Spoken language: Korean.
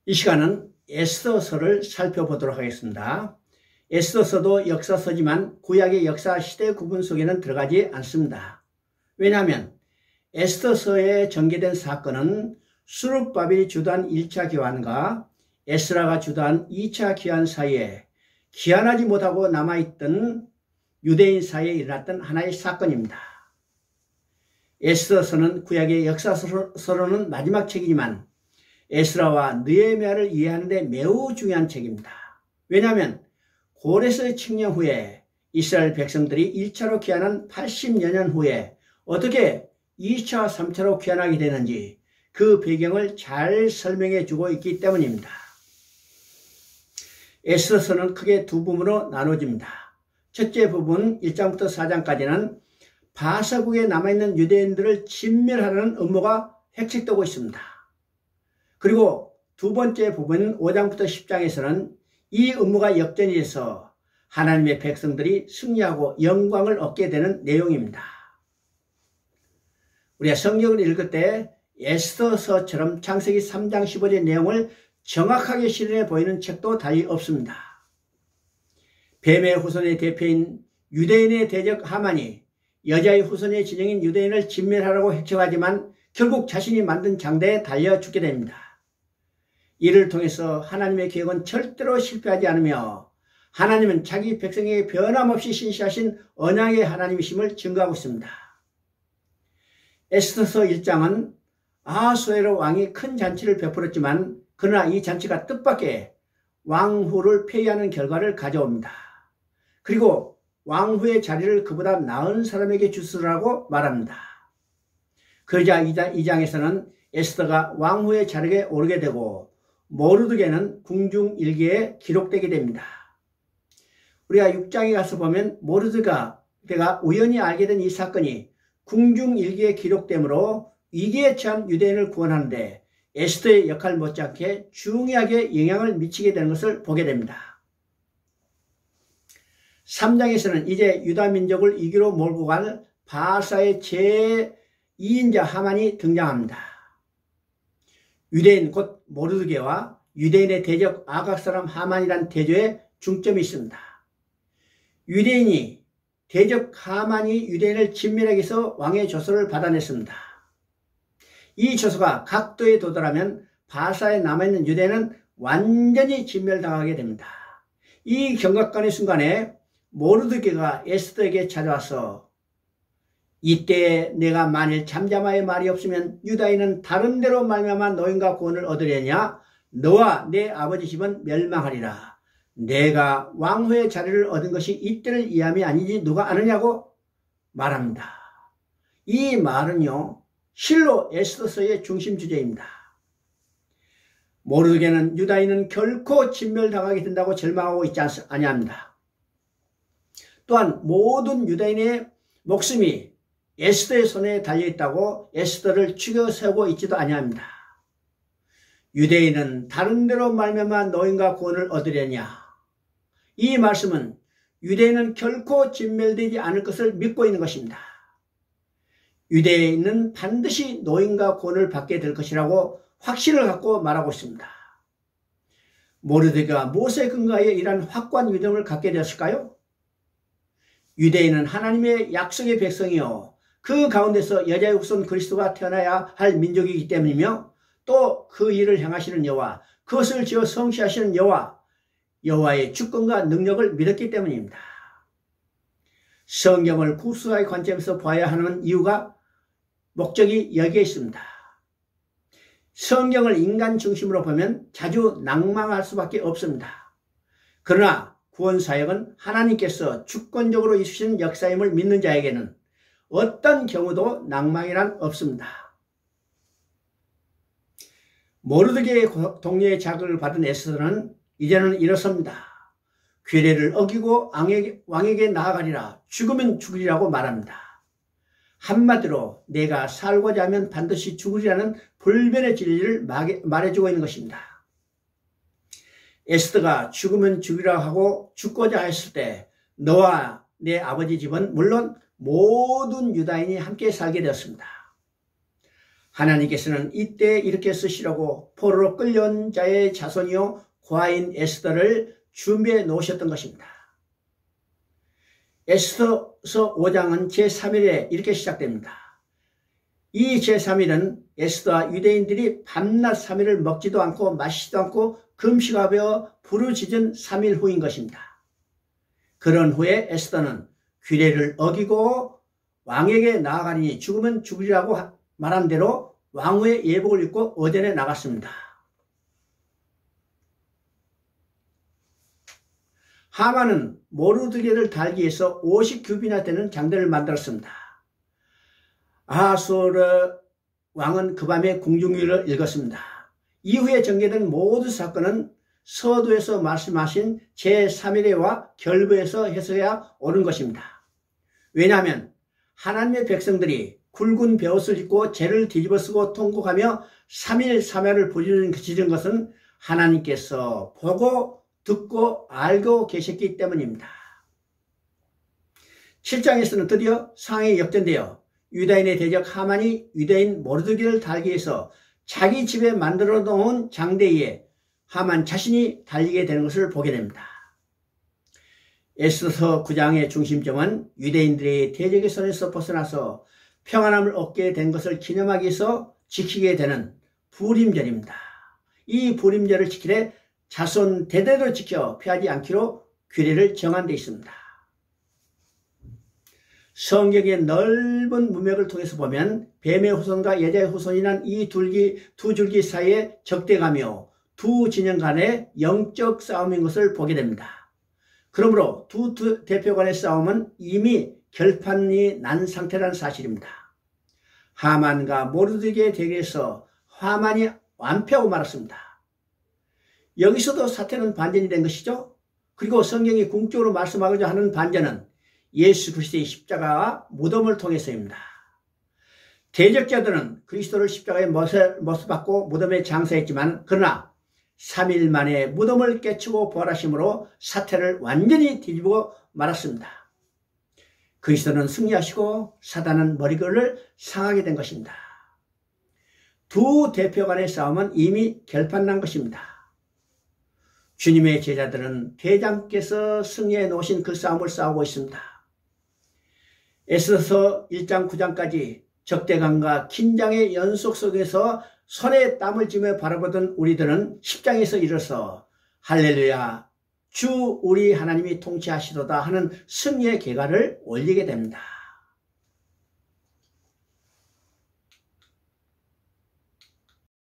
이 시간은 에스더서를 살펴보도록 하겠습니다. 에스더서도 역사서지만 구약의 역사 시대 구분 속에는 들어가지 않습니다. 왜냐하면 에스더서에 전개된 사건은 수룹바벨이 주도한 1차 기환과 에스라가 주도한 2차 기환 사이에 기환하지 못하고 남아있던 유대인 사이에 일어났던 하나의 사건입니다. 에스더서는 구약의 역사서로는 마지막 책이지만 에스라와 느헤미야를 이해하는 데 매우 중요한 책입니다. 왜냐하면 고레스의 칙령 후에 이스라엘 백성들이 1차로 귀환한 80여 년 후에 어떻게 2차, 3차로 귀환하게 되는지 그 배경을 잘 설명해 주고 있기 때문입니다. 에스더서는 크게 두 부분으로 나눠집니다. 첫째 부분 1장부터 4장까지는 바사국에 남아있는 유대인들을 진멸하려는 음모가 핵책되고 있습니다. 그리고 두 번째 부분 5장부터 10장에서는 이 음모가 역전이 돼서 하나님의 백성들이 승리하고 영광을 얻게 되는 내용입니다. 우리가 성경을 읽을 때 에스더서처럼 창세기 3장 15절 내용을 정확하게 실현해 보이는 책도 달리 없습니다. 뱀의 후손의 대표인 유대인의 대적 하만이 여자의 후손의 진영인 유대인을 진멸하라고 핵척하지만 결국 자신이 만든 장대에 달려 죽게 됩니다. 이를 통해서 하나님의 계획은 절대로 실패하지 않으며 하나님은 자기 백성에게 변함없이 신실하신 언약의 하나님이심을 증거하고 있습니다. 에스더서 1장은 아하수에로 왕이 큰 잔치를 베풀었지만 그러나 이 잔치가 뜻밖의 왕후를 폐위하는 결과를 가져옵니다. 그리고 왕후의 자리를 그보다 나은 사람에게 주시라고 말합니다. 그러자 2장에서는 에스더가 왕후의 자리에 오르게 되고 모르드게는 궁중일기에 기록되게 됩니다. 우리가 6장에 가서 보면 모르드게가 우연히 알게 된 이 사건이 궁중일기에 기록되므로 위기에 처한 유대인을 구원하는데 에스더의 역할 못지않게 중요하게 영향을 미치게 되는 것을 보게 됩니다. 3장에서는 이제 유다 민족을 이기로 몰고 갈 바사의 제2인자 하만이 등장합니다. 유대인 곧 모르드게와 유대인의 대적 아각 사람 하만이란 대조에 중점이 있습니다. 유대인이 대적 하만이 유대인을 진멸하기 위해서 왕의 조서를 받아냈습니다. 이 조서가 각도에 도달하면 바사에 남아있는 유대인은 완전히 진멸당하게 됩니다. 이 경각간의 순간에 모르드게가 에스더에게 찾아와서 이때 내가 만일 잠잠하여 말이 없으면 유다인은 다른 데로 말미암아 노임과 구원을 얻으려냐? 너와 내 아버지 집은 멸망하리라. 내가 왕후의 자리를 얻은 것이 이때를 이함이 아니지 누가 아느냐고 말합니다. 이 말은요 실로 에스더서의 중심 주제입니다. 모르드게는 유다인은 결코 진멸당하게 된다고 절망하고 있지 아니합니다. 또한 모든 유다인의 목숨이 에스더의 손에 달려있다고 에스더를 죽여 세우고 있지도 아니합니다. 유대인은 다른 데로 말미암아 노임과 구원을 얻으려냐. 이 말씀은 유대인은 결코 진멸되지 않을 것을 믿고 있는 것입니다. 유대인은 반드시 노임과 구원을 받게 될 것이라고 확신을 갖고 말하고 있습니다. 모르드게가 무엇에 근거하여 이러한 확고한 믿음을 갖게 되었을까요? 유대인은 하나님의 약속의 백성이요 그 가운데서 여자의 후손 그리스도가 태어나야 할 민족이기 때문이며 또 그 일을 행하시는 여호와 그것을 지어 성취하시는 여호와의 주권과 능력을 믿었기 때문입니다. 성경을 구수의 관점에서 봐야 하는 이유가 목적이 여기에 있습니다. 성경을 인간 중심으로 보면 자주 낭망할 수밖에 없습니다. 그러나 구원사역은 하나님께서 주권적으로 이루시는 역사임을 믿는 자에게는 어떤 경우도 낭망이란 없습니다. 모르드게의 동료의 자극을 받은 에스더는 이제는 일어섭니다. 규례를 어기고 왕에게 나아가리라. 죽으면 죽으리라고 말합니다. 한마디로 내가 살고자 하면 반드시 죽으리라는 불변의 진리를 말해주고 있는 것입니다. 에스더가 죽으면 죽으리라 하고 죽고자 했을 때 너와 내 아버지 집은 물론 모든 유다인이 함께 살게 되었습니다. 하나님께서는 이때 이렇게 쓰시려고 포로로 끌려온 자의 자손이요 고아인 에스더를 준비해 놓으셨던 것입니다. 에스더서 5장은 제3일에 이렇게 시작됩니다. 이 제3일은 에스더와 유대인들이 밤낮 3일을 먹지도 않고 마시지도 않고 금식하며 부르짖은 3일 후인 것입니다. 그런 후에 에스더는 규례를 어기고 왕에게 나아가니 죽으면 죽으리라고 말한 대로 왕후의 예복을 입고 어전에 나갔습니다. 하만은 모르드게를 달기 위해서 50규빗이나 되는 장대를 만들었습니다. 아하수에로 왕은 그 밤에 궁중기를 읽었습니다. 이후에 전개된 모든 사건은 서두에서 말씀하신 제3일에와 결부에서 해석해야 옳은 것입니다. 왜냐하면 하나님의 백성들이 굵은 베옷을 입고 죄를 뒤집어쓰고 통곡하며 3일 3야를 부르짖은 것은 하나님께서 보고 듣고 알고 계셨기 때문입니다. 7장에서는 드디어 상황이 역전되어 유다인의 대적 하만이 유대인 모르드게를 달기 위해서 자기 집에 만들어 놓은 장대에 하만 자신이 달리게 되는 것을 보게 됩니다. 에스더서 9장의 중심점은 유대인들의 대적의 손에서 벗어나서 평안함을 얻게 된 것을 기념하기 위해서 지키게 되는 부림절입니다. 이 부림절을 지키되 자손 대대로 지켜 피하지 않기로 규례를 정한 데 있습니다. 성경의 넓은 문맥을 통해서 보면 뱀의 후손과 여자의 후손이란 이 두 줄기 사이에 적대가며 두 진영 간의 영적 싸움인 것을 보게 됩니다. 그러므로 두 대표 간의 싸움은 이미 결판이 난 상태라는 사실입니다. 하만과 모르드게의 대결에서 하만이 완패하고 말았습니다. 여기서도 사태는 반전이 된 것이죠. 그리고 성경이 궁극적으로 말씀하고자 하는 반전은 예수 그리스도의 십자가와 무덤을 통해서입니다. 대적자들은 그리스도를 십자가에 못을 박고 무덤에 장사했지만 그러나 3일 만에 무덤을 깨치고 부활하심으로 사태를 완전히 뒤집어 말았습니다. 그리스도는 승리하시고 사단은 머리글을 상하게 된 것입니다. 두 대표 간의 싸움은 이미 결판난 것입니다. 주님의 제자들은 대장께서 승리해 놓으신 그 싸움을 싸우고 있습니다. 에스더서 1장 9장까지 적대감과 긴장의 연속 속에서 손에 땀을 쥐며 바라보던 우리들은 10장에서 일어서 할렐루야 주 우리 하나님이 통치하시도다 하는 승리의 계가를 올리게 됩니다.